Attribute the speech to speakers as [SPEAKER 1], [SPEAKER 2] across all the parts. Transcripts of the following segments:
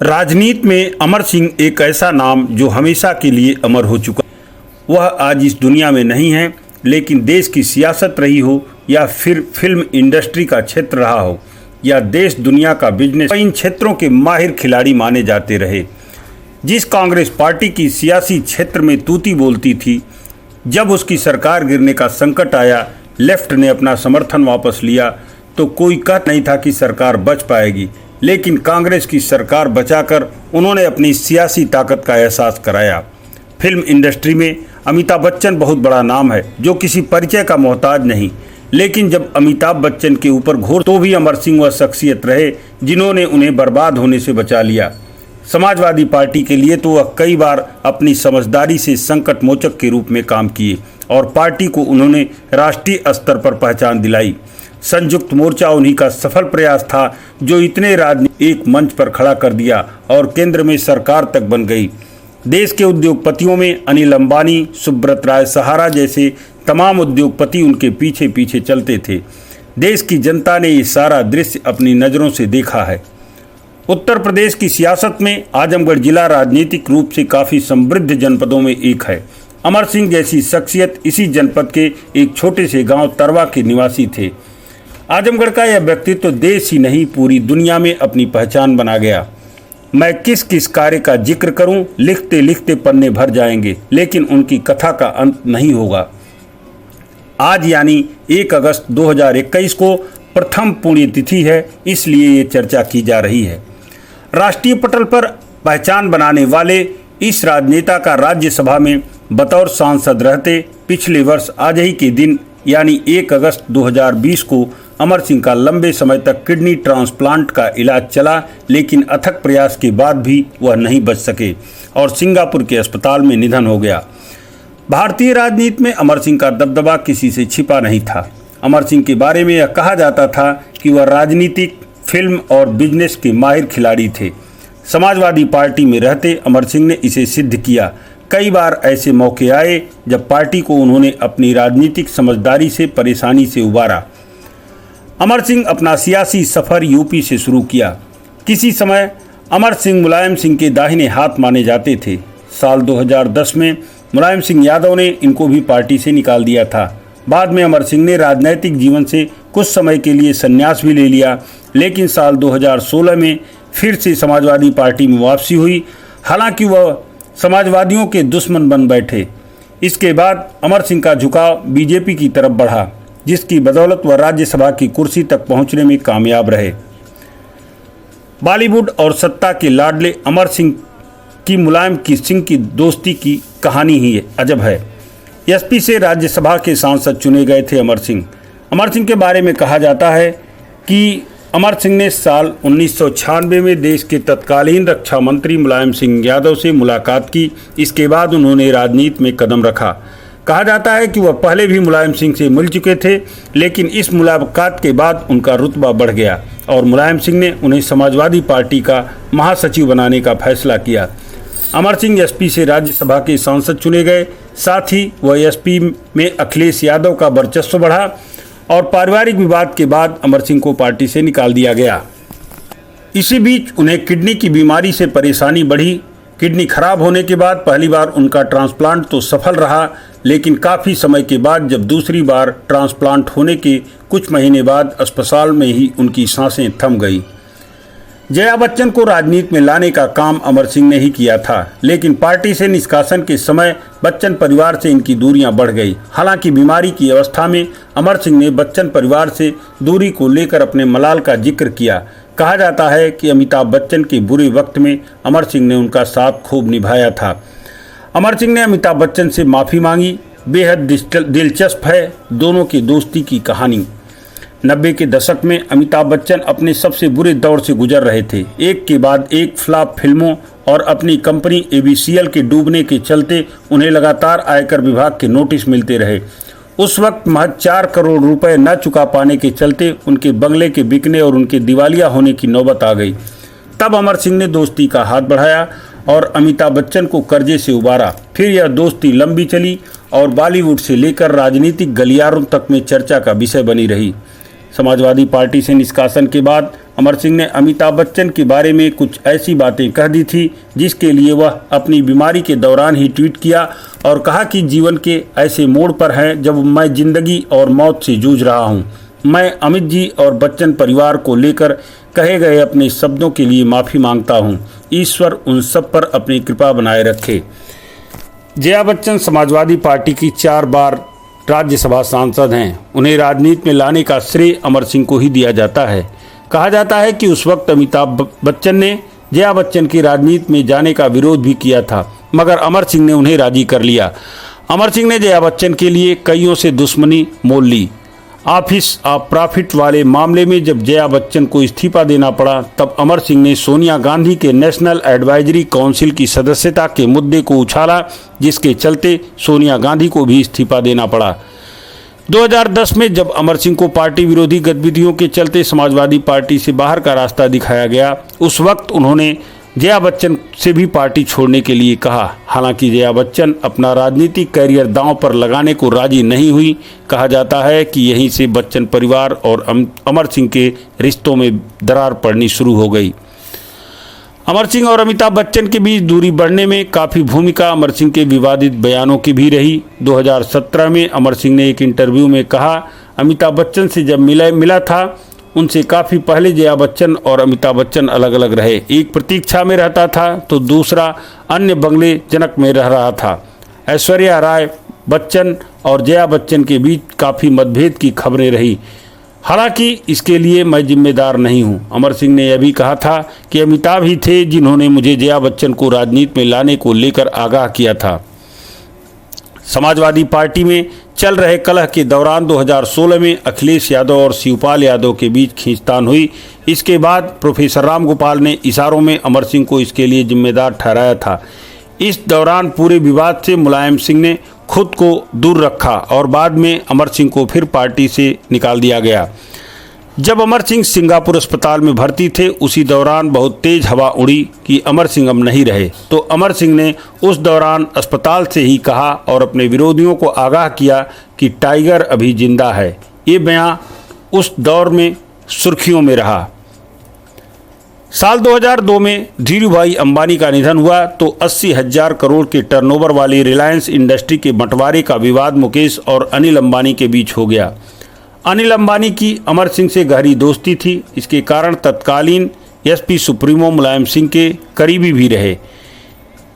[SPEAKER 1] राजनीति में अमर सिंह एक ऐसा नाम जो हमेशा के लिए अमर हो चुका। वह आज इस दुनिया में नहीं है, लेकिन देश की सियासत रही हो या फिर फिल्म इंडस्ट्री का क्षेत्र रहा हो या देश दुनिया का बिजनेस, इन क्षेत्रों के माहिर खिलाड़ी माने जाते रहे। जिस कांग्रेस पार्टी की सियासी क्षेत्र में तूती बोलती थी, जब उसकी सरकार गिरने का संकट आया, लेफ्ट ने अपना समर्थन वापस लिया तो कोई कहत नहीं था कि सरकार बच पाएगी, लेकिन कांग्रेस की सरकार बचाकर उन्होंने अपनी सियासी ताकत का एहसास कराया। फिल्म इंडस्ट्री में अमिताभ बच्चन बहुत बड़ा नाम है जो किसी परिचय का मोहताज नहीं, लेकिन जब अमिताभ बच्चन के ऊपर घोर तो भी अमर सिंह वह शख्सियत रहे जिन्होंने उन्हें बर्बाद होने से बचा लिया। समाजवादी पार्टी के लिए तो वह कई बार अपनी समझदारी से संकट मोचक के रूप में काम किए और पार्टी को उन्होंने राष्ट्रीय स्तर पर पहचान दिलाई। संयुक्त मोर्चा उन्हीं का सफल प्रयास था जो इतने राजनीति एक मंच पर खड़ा कर दिया और केंद्र में सरकार तक बन गई। देश के उद्योगपतियों में अनिल अंबानी, सुब्रत राय सहारा जैसे तमाम उद्योगपति उनके पीछे पीछे चलते थे। देश की जनता ने ये सारा दृश्य अपनी नज़रों से देखा है। उत्तर प्रदेश की सियासत में आजमगढ़ जिला राजनीतिक रूप से काफ़ी समृद्ध जनपदों में एक है। अमर सिंह जैसी शख्सियत इसी जनपद के एक छोटे से गांव तरवा के निवासी थे। आजमगढ़ का यह व्यक्तित्व देश ही नहीं पूरी दुनिया में अपनी पहचान बना गया। मैं किस किस कार्य का जिक्र करूं, लिखते लिखते पन्ने भर जाएंगे, लेकिन उनकी कथा का अंत नहीं होगा। आज यानी 1 अगस्त 2021 को प्रथम पुण्यतिथि है, इसलिए ये चर्चा की जा रही है। राष्ट्रीय पटल पर पहचान बनाने वाले इस राजनेता का राज्यसभा में बतौर सांसद रहते पिछले वर्ष आज ही के दिन यानी 1 अगस्त 2020 को अमर सिंह का लंबे समय तक किडनी ट्रांसप्लांट का इलाज चला, लेकिन अथक प्रयास के बाद भी वह नहीं बच सके और सिंगापुर के अस्पताल में निधन हो गया। भारतीय राजनीति में अमर सिंह का दबदबा किसी से छिपा नहीं था। अमर सिंह के बारे में यह कहा जाता था कि वह राजनीतिक, फिल्म और बिजनेस के माहिर खिलाड़ी थे। समाजवादी पार्टी में रहते अमर सिंह ने इसे सिद्ध किया। कई बार ऐसे मौके आए जब पार्टी को उन्होंने अपनी राजनीतिक समझदारी से परेशानी से उबारा। अमर सिंह अपना सियासी सफ़र यूपी से शुरू किया। किसी समय अमर सिंह मुलायम सिंह के दाहिने हाथ माने जाते थे। साल 2010 में मुलायम सिंह यादव ने इनको भी पार्टी से निकाल दिया था। बाद में अमर सिंह ने राजनैतिक जीवन से कुछ समय के लिए संन्यास भी ले लिया, लेकिन साल 2016 में फिर से समाजवादी पार्टी में वापसी हुई। हालांकि वह समाजवादियों के दुश्मन बन बैठे। इसके बाद अमर सिंह का झुकाव बीजेपी की तरफ बढ़ा, जिसकी बदौलत वह राज्यसभा की कुर्सी तक पहुंचने में कामयाब रहे। बॉलीवुड और सत्ता के लाडले अमर सिंह की मुलायम सिंह की दोस्ती की कहानी ही अजब है। एसपी से राज्यसभा के सांसद चुने गए थे अमर सिंह। अमर सिंह के बारे में कहा जाता है कि अमर सिंह ने साल 1996 में देश के तत्कालीन रक्षा मंत्री मुलायम सिंह यादव से मुलाकात की। इसके बाद उन्होंने राजनीति में कदम रखा। कहा जाता है कि वह पहले भी मुलायम सिंह से मिल चुके थे, लेकिन इस मुलाकात के बाद उनका रुतबा बढ़ गया और मुलायम सिंह ने उन्हें समाजवादी पार्टी का महासचिव बनाने का फैसला किया। अमर सिंह एसपी से राज्यसभा के सांसद चुने गए। साथ ही वह एसपी में अखिलेश यादव का वर्चस्व बढ़ा और पारिवारिक विवाद के बाद अमर सिंह को पार्टी से निकाल दिया गया। इसी बीच उन्हें किडनी की बीमारी से परेशानी बढ़ी। किडनी खराब होने के बाद पहली बार उनका ट्रांसप्लांट तो सफल रहा, लेकिन काफ़ी समय के बाद जब दूसरी बार ट्रांसप्लांट होने के कुछ महीने बाद अस्पताल में ही उनकी सांसें थम गई। जया बच्चन को राजनीति में लाने का काम अमर सिंह ने ही किया था, लेकिन पार्टी से निष्कासन के समय बच्चन परिवार से इनकी दूरियां बढ़ गई। हालांकि बीमारी की अवस्था में अमर सिंह ने बच्चन परिवार से दूरी को लेकर अपने मलाल का जिक्र किया। कहा जाता है कि अमिताभ बच्चन के बुरे वक्त में अमर सिंह ने उनका साथ खूब निभाया था। अमर सिंह ने अमिताभ बच्चन से माफ़ी मांगी। बेहद दिलचस्प है दोनों की दोस्ती की कहानी। 90 के दशक में अमिताभ बच्चन अपने सबसे बुरे दौर से गुजर रहे थे। एक के बाद एक फ्लॉप फिल्मों और अपनी कंपनी ABCL के डूबने के चलते उन्हें लगातार आयकर विभाग के नोटिस मिलते रहे। उस वक्त महज 4 करोड़ रुपए न चुका पाने के चलते उनके बंगले के बिकने और उनके दिवालिया होने की नौबत आ गई। तब अमर सिंह ने दोस्ती का हाथ बढ़ाया और अमिताभ बच्चन को कर्जे से उबारा। फिर यह दोस्ती लंबी चली और बॉलीवुड से लेकर राजनीतिक गलियारों तक में चर्चा का विषय बनी रही। समाजवादी पार्टी से निष्कासन के बाद अमर सिंह ने अमिताभ बच्चन के बारे में कुछ ऐसी बातें कह दी थी जिसके लिए वह अपनी बीमारी के दौरान ही ट्वीट किया और कहा कि जीवन के ऐसे मोड़ पर हैं जब मैं जिंदगी और मौत से जूझ रहा हूं। मैं अमित जी और बच्चन परिवार को लेकर कहे गए अपने शब्दों के लिए माफ़ी मांगता हूं। ईश्वर उन सब पर अपनी कृपा बनाए रखे। जया बच्चन समाजवादी पार्टी की 4 बार राज्यसभा सांसद हैं। उन्हें राजनीति में लाने का श्रेय अमर सिंह को ही दिया जाता है। कहा जाता है कि उस वक्त अमिताभ बच्चन ने जया बच्चन की राजनीति में जाने का विरोध भी किया था, मगर अमर सिंह ने उन्हें राजी कर लिया। अमर सिंह ने जया बच्चन के लिए कईयों से दुश्मनी मोल ली। ऑफिस ऑफ प्रॉफिट वाले मामले में जब जया बच्चन को इस्तीफा देना पड़ा, तब अमर सिंह ने सोनिया गांधी के नेशनल एडवाइजरी काउंसिल की सदस्यता के मुद्दे को उछाला, जिसके चलते सोनिया गांधी को भी इस्तीफा देना पड़ा। 2010 में जब अमर सिंह को पार्टी विरोधी गतिविधियों के चलते समाजवादी पार्टी से बाहर का रास्ता दिखाया गया, उस वक्त उन्होंने जया बच्चन से भी पार्टी छोड़ने के लिए कहा। हालांकि जया बच्चन अपना राजनीतिक कैरियर दांव पर लगाने को राजी नहीं हुई। कहा जाता है कि यहीं से बच्चन परिवार और अमर सिंह के रिश्तों में दरार पड़नी शुरू हो गई। अमर सिंह और अमिताभ बच्चन के बीच दूरी बढ़ने में काफ़ी भूमिका अमर सिंह के विवादित बयानों की भी रही। 2017 में अमर सिंह ने एक इंटरव्यू में कहा, अमिताभ बच्चन से जब मिला था उनसे काफ़ी पहले जया बच्चन और अमिताभ बच्चन अलग अलग रहे। एक प्रतीक्षा में रहता था तो दूसरा अन्य बंगले जनक में रह रहा था। ऐश्वर्या राय बच्चन और जया बच्चन के बीच काफ़ी मतभेद की खबरें रही। हालांकि इसके लिए मैं जिम्मेदार नहीं हूं। अमर सिंह ने यह भी कहा था कि अमिताभ ही थे जिन्होंने मुझे जया बच्चन को राजनीति में लाने को लेकर आगाह किया था। समाजवादी पार्टी में चल रहे कलह के दौरान 2016 में अखिलेश यादव और शिवपाल यादव के बीच खींचतान हुई। इसके बाद प्रोफेसर रामगोपाल ने इशारों में अमर सिंह को इसके लिए जिम्मेदार ठहराया था। इस दौरान पूरे विवाद से मुलायम सिंह ने खुद को दूर रखा और बाद में अमर सिंह को फिर पार्टी से निकाल दिया गया। जब अमर सिंह सिंगापुर अस्पताल में भर्ती थे, उसी दौरान बहुत तेज हवा उड़ी कि अमर सिंह अब नहीं रहे, तो अमर सिंह ने उस दौरान अस्पताल से ही कहा और अपने विरोधियों को आगाह किया कि टाइगर अभी जिंदा है। ये बयान उस दौर में सुर्खियों में रहा। साल 2002 में धीरूभाई अंबानी का निधन हुआ तो 80,000 करोड़ के टर्नओवर वाली रिलायंस इंडस्ट्री के बंटवारे का विवाद मुकेश और अनिल अंबानी के बीच हो गया। अनिल अंबानी की अमर सिंह से गहरी दोस्ती थी। इसके कारण तत्कालीन एसपी सुप्रीमो मुलायम सिंह के करीबी भी रहे।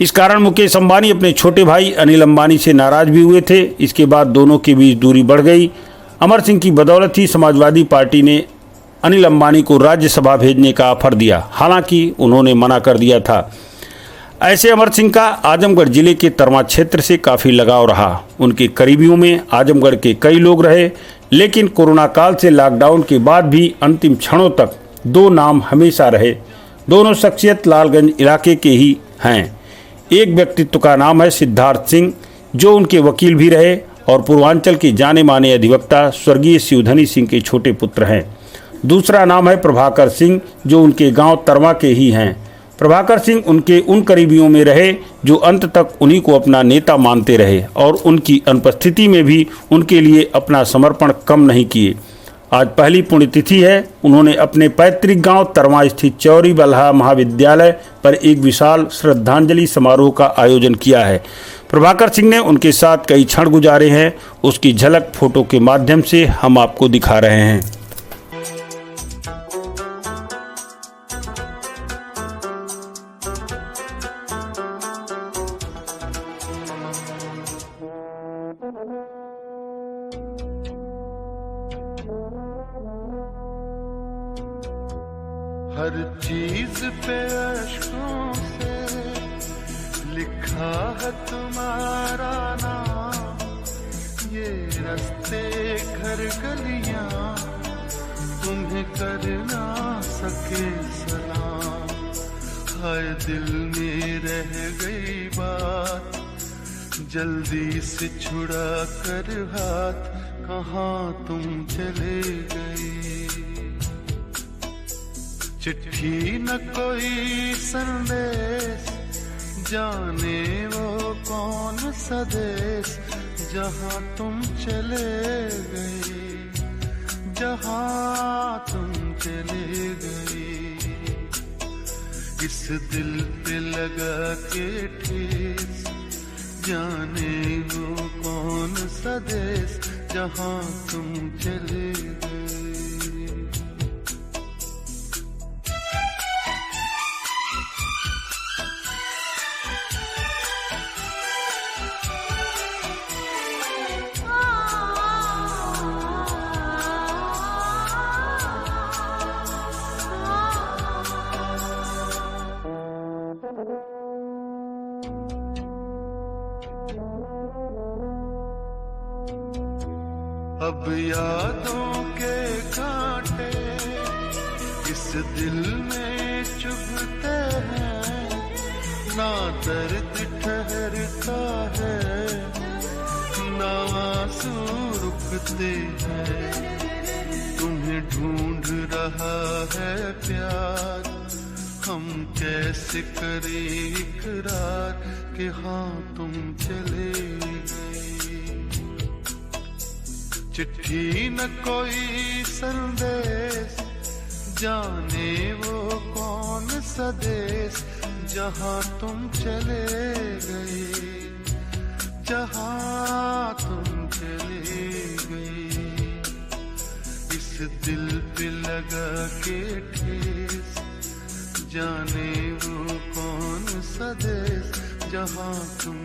[SPEAKER 1] इस कारण मुकेश अंबानी अपने छोटे भाई अनिल अंबानी से नाराज भी हुए थे। इसके बाद दोनों के बीच दूरी बढ़ गई। अमर सिंह की बदौलत ही समाजवादी पार्टी ने अनिल अंबानी को राज्यसभा भेजने का ऑफर दिया, हालांकि उन्होंने मना कर दिया था। ऐसे अमर सिंह का आजमगढ़ जिले के तरमा क्षेत्र से काफ़ी लगाव रहा। उनके करीबियों में आजमगढ़ के कई लोग रहे, लेकिन कोरोना काल से लॉकडाउन के बाद भी अंतिम क्षणों तक 2 नाम हमेशा रहे। दोनों शख्सियत लालगंज इलाके के ही हैं। एक व्यक्तित्व का नाम है सिद्धार्थ सिंह, जो उनके वकील भी रहे और पूर्वांचल के जाने माने अधिवक्ता स्वर्गीय शिवधनी सिंह के छोटे पुत्र हैं। दूसरा नाम है प्रभाकर सिंह, जो उनके गांव तरमा के ही हैं। प्रभाकर सिंह उनके उन करीबियों में रहे जो अंत तक उन्हीं को अपना नेता मानते रहे और उनकी अनुपस्थिति में भी उनके लिए अपना समर्पण कम नहीं किए। आज पहली पुण्यतिथि है। उन्होंने अपने पैतृक गांव तरमा स्थित चौरी बल्हा महाविद्यालय पर एक विशाल श्रद्धांजलि समारोह का आयोजन किया है। प्रभाकर सिंह ने उनके साथ कई क्षण गुजारे हैं। उसकी झलक फोटो के माध्यम से हम आपको दिखा रहे हैं।
[SPEAKER 2] हर चीज पे अश्कों से लिखा है तुम्हारा नाम। ये रास्ते घर गलियां तुम्हें कर ना सके सलाम। हाय दिल में रह गई बात, जल्दी से छुड़ा कर हाथ, कहाँ तुम चले गई। चिट्ठी न कोई संदेश, जाने वो कौन सा देश, जहाँ तुम चले गए, जहाँ तुम चले गए। इस दिल पे लगा के ठेस, जाने वो कौन सा देश जहां तुम चले गए। अब यादों के कांटे इस दिल में चुभते हैं, ना दर्द ठहरता है, ना आंसू रुकते हैं। तुम्हें ढूंढ रहा है प्यार, हम कैसे करें इकरार कि हाँ तुम चले गए। चिट्ठी न कोई संदेश, जाने वो कौन सा देश जहां तुम चले गए, जहां तुम चले गए। इस दिल पे लगा के ठेस, जाने वो कौन सा देश जहां तुम